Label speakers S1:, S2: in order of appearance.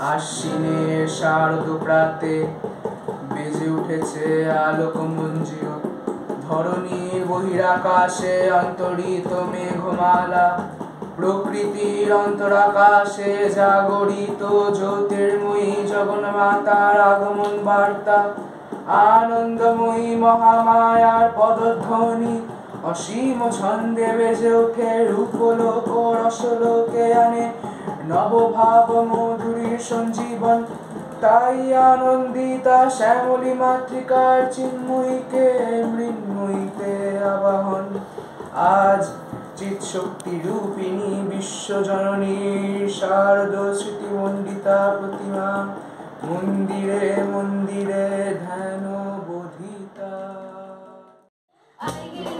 S1: আশ্বিনের শারদ প্রাতে বেজে উঠেছে আলোকমঞ্জীয় ধরণীর বহিরাকাশে অন্তরিত মেঘমালা প্রকৃতির অন্তরাকাশে জাগরিত জ্যোতির্ময়ী জগন্মাতার আগমন বার্তা আনন্দময়ী মহামায়ার পদধ্বনি অসীম ছন্দে বেজে ওঠে রূপলোক ও রসলোকে আনে নবভাব মধুরীর সঞ্জীবন তাই আনন্দিতা শ্যামলী মাতৃকার চিন্ময়ীকে মৃন্ময়ীতে আবাহন আজ চিৎশক্তি রূপিণী বিশ্বজননীর শারদ স্মৃতিমণ্ডিতা প্রতিমা মন্দিরে মন্দিরে ধ্যান বোধিতা।
S2: Thank you.